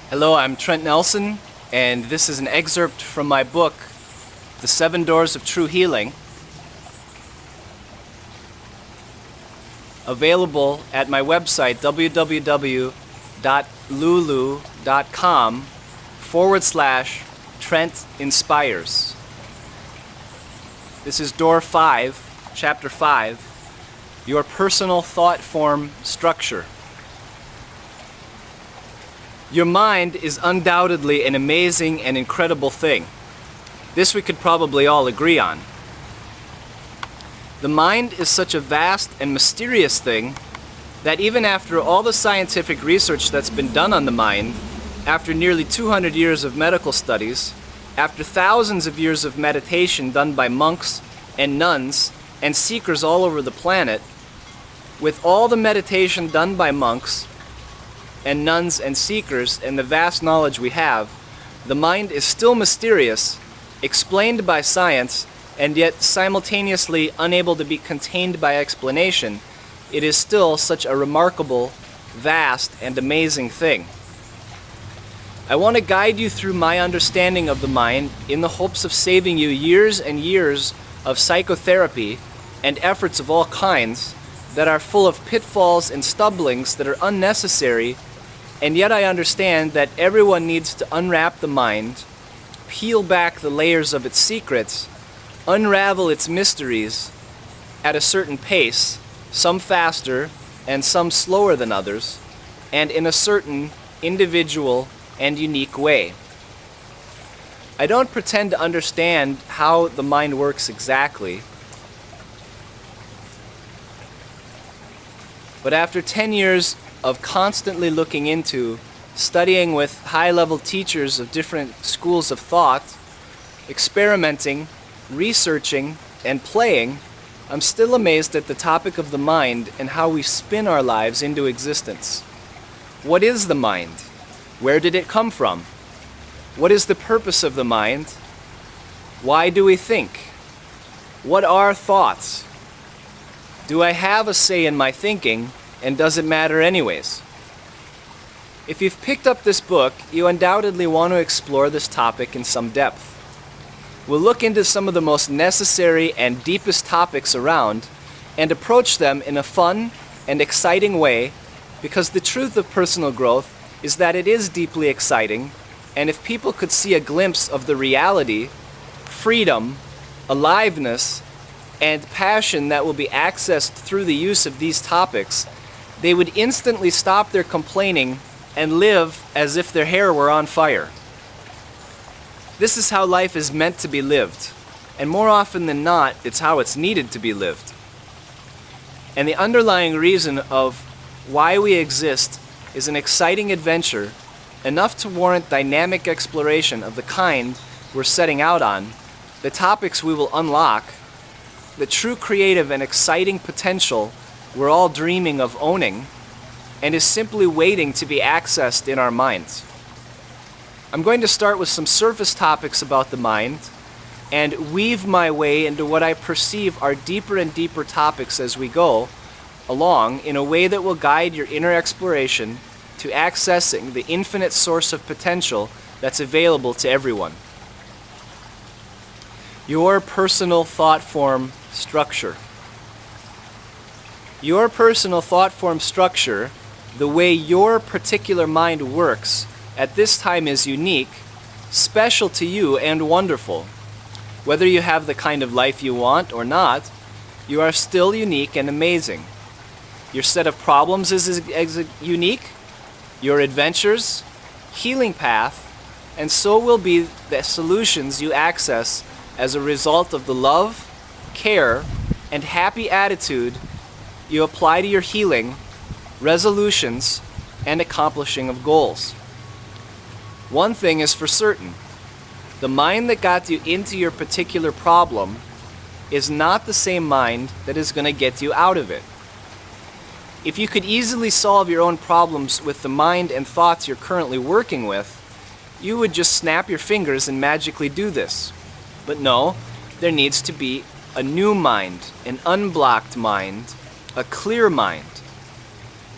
Hello, I'm Trent Nelson, and this is an excerpt from my book, The 7 Doors of True Healing, available at my website, www.lulu.com/Trent Inspires. This is Door 5, Chapter 5, Your Personal Thought Form Structure. Your mind is undoubtedly an amazing and incredible thing. This we could probably all agree on. The mind is such a vast and mysterious thing that even after all the scientific research that's been done on the mind, after nearly 200 years of medical studies, after thousands of years of meditation done by monks and nuns and seekers all over the planet, with all the meditation done by monks and nuns and seekers and the vast knowledge we have, the mind is still mysterious, explained by science, and yet simultaneously unable to be contained by explanation. It is still such a remarkable, vast, and amazing thing. I want to guide you through my understanding of the mind in the hopes of saving you years and years of psychotherapy and efforts of all kinds that are full of pitfalls and stumblings that are unnecessary. And yet I understand that everyone needs to unwrap the mind, peel back the layers of its secrets, unravel its mysteries at a certain pace, some faster and some slower than others, and in a certain individual and unique way. I don't pretend to understand how the mind works exactly, but after 10 years of constantly looking into, studying with high-level teachers of different schools of thought, experimenting, researching, and playing, I'm still amazed at the topic of the mind and how we spin our lives into existence. What is the mind? Where did it come from? What is the purpose of the mind? Why do we think? What are thoughts? Do I have a say in my thinking? And does it matter anyways? If you've picked up this book, you undoubtedly want to explore this topic in some depth. We'll look into some of the most necessary and deepest topics around and approach them in a fun and exciting way, because the truth of personal growth is that it is deeply exciting, and if people could see a glimpse of the reality, freedom, aliveness, and passion that will be accessed through the use of these topics, they would instantly stop their complaining and live as if their hair were on fire. This is how life is meant to be lived, and more often than not, it's how it's needed to be lived. And the underlying reason of why we exist is an exciting adventure, enough to warrant dynamic exploration of the kind we're setting out on, the topics we will unlock, the true creative and exciting potential we're all dreaming of owning, and is simply waiting to be accessed in our minds. I'm going to start with some surface topics about the mind and weave my way into what I perceive are deeper and deeper topics as we go along, in a way that will guide your inner exploration to accessing the infinite source of potential that's available to everyone. Your personal thought form structure. Your personal thought form structure, the way your particular mind works at this time, is unique, special to you, and wonderful. Whether you have the kind of life you want or not, you are still unique and amazing. Your set of problems is unique, your adventures, healing path, and so will be the solutions you access as a result of the love, care, and happy attitude you apply to your healing, resolutions, and accomplishing of goals. One thing is for certain: the mind that got you into your particular problem is not the same mind that is going to get you out of it. If you could easily solve your own problems with the mind and thoughts you're currently working with, you would just snap your fingers and magically do this. But no, there needs to be a new mind, an unblocked mind, a clear mind.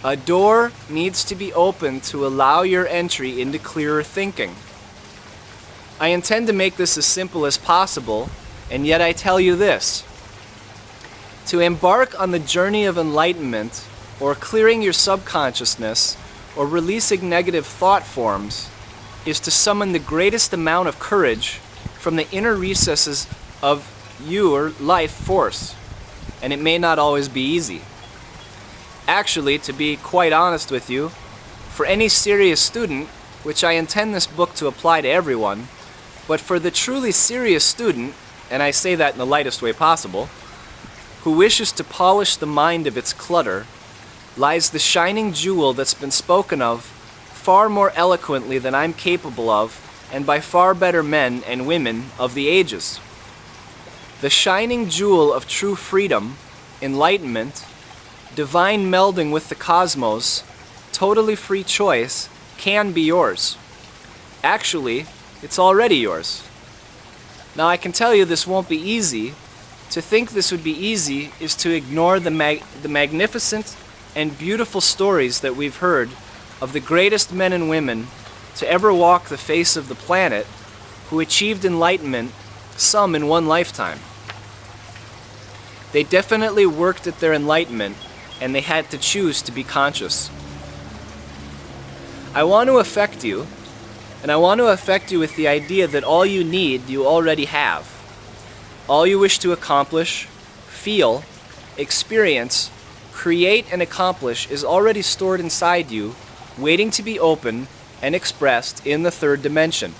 A door needs to be opened to allow your entry into clearer thinking. I intend to make this as simple as possible, and yet I tell you this. To embark on the journey of enlightenment, or clearing your subconsciousness, or releasing negative thought forms, is to summon the greatest amount of courage from the inner recesses of your life force, and it may not always be easy. Actually, to be quite honest with you, for any serious student, which I intend this book to apply to everyone, but for the truly serious student, and I say that in the lightest way possible, who wishes to polish the mind of its clutter, lies the shining jewel that's been spoken of far more eloquently than I'm capable of, and by far better men and women of the ages. The shining jewel of true freedom, enlightenment, divine melding with the cosmos, totally free choice, can be yours. Actually, it's already yours. Now I can tell you this won't be easy. To think this would be easy is to ignore the magnificent and beautiful stories that we've heard of the greatest men and women to ever walk the face of the planet who achieved enlightenment, some in one lifetime. They definitely worked at their enlightenment, and they had to choose to be conscious. I want to affect you, and I want to affect you with the idea that all you need, you already have. All you wish to accomplish, feel, experience, create, and accomplish is already stored inside you, waiting to be opened and expressed in the third dimension.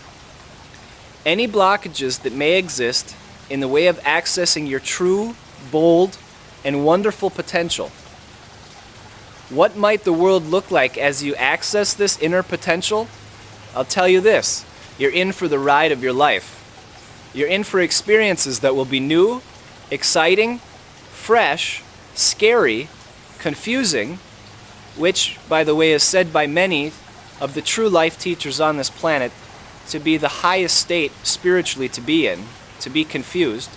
Any blockages that may exist in the way of accessing your true, bold, and wonderful potential. What might the world look like as you access this inner potential? I'll tell you this, you're in for the ride of your life. You're in for experiences that will be new, exciting, fresh, scary, confusing, which, by the way, is said by many of the true life teachers on this planet to be the highest state spiritually to be in, to be confused.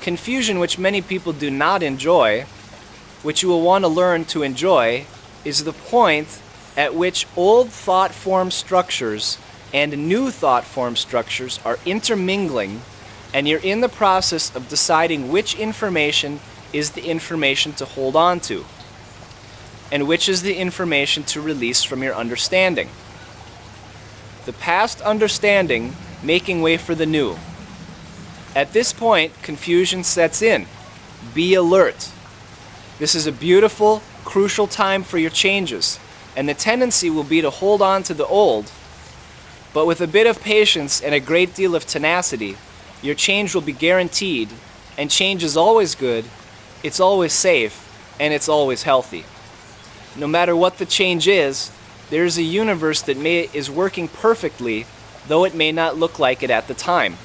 Confusion, which many people do not enjoy, which you will want to learn to enjoy, is the point at which old thought form structures and new thought form structures are intermingling, and you're in the process of deciding which information is the information to hold on to, and which is the information to release from your understanding. The past understanding making way for the new. At this point, confusion sets in. Be alert. This is a beautiful, crucial time for your changes, and the tendency will be to hold on to the old, but with a bit of patience and a great deal of tenacity, your change will be guaranteed, and change is always good, it's always safe, and it's always healthy. No matter what the change is, there is a universe that is working perfectly, though it may not look like it at the time.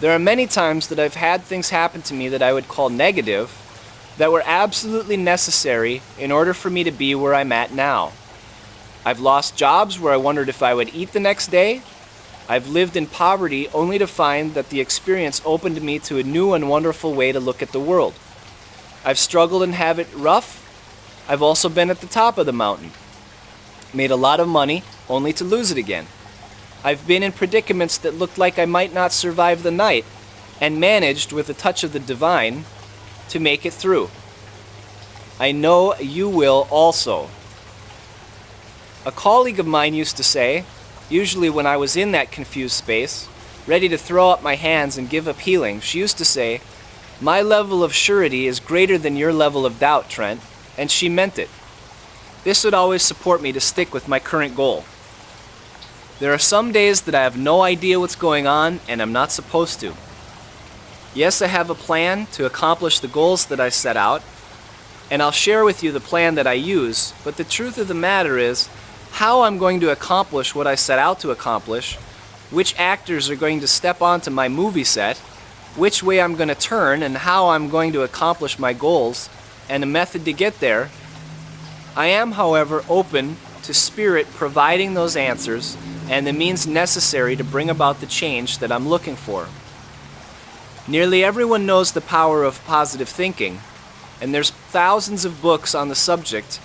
There are many times that I've had things happen to me that I would call negative, that were absolutely necessary in order for me to be where I'm at now. I've lost jobs where I wondered if I would eat the next day. I've lived in poverty only to find that the experience opened me to a new and wonderful way to look at the world. I've struggled and have it rough. I've also been at the top of the mountain. Made a lot of money only to lose it again. I've been in predicaments that looked like I might not survive the night, and managed, with a touch of the divine, to make it through. I know you will also. A colleague of mine used to say, usually when I was in that confused space, ready to throw up my hands and give up healing, she used to say, "My level of surety is greater than your level of doubt, Trent," and she meant it. This would always support me to stick with my current goal. There are some days that I have no idea what's going on, and I'm not supposed to. Yes, I have a plan to accomplish the goals that I set out, and I'll share with you the plan that I use, but the truth of the matter is, how I'm going to accomplish what I set out to accomplish, which actors are going to step onto my movie set, which way I'm going to turn, and how I'm going to accomplish my goals, and the method to get there. I am, however, open to Spirit providing those answers and the means necessary to bring about the change that I'm looking for. Nearly everyone knows the power of positive thinking, and there's thousands of books on the subject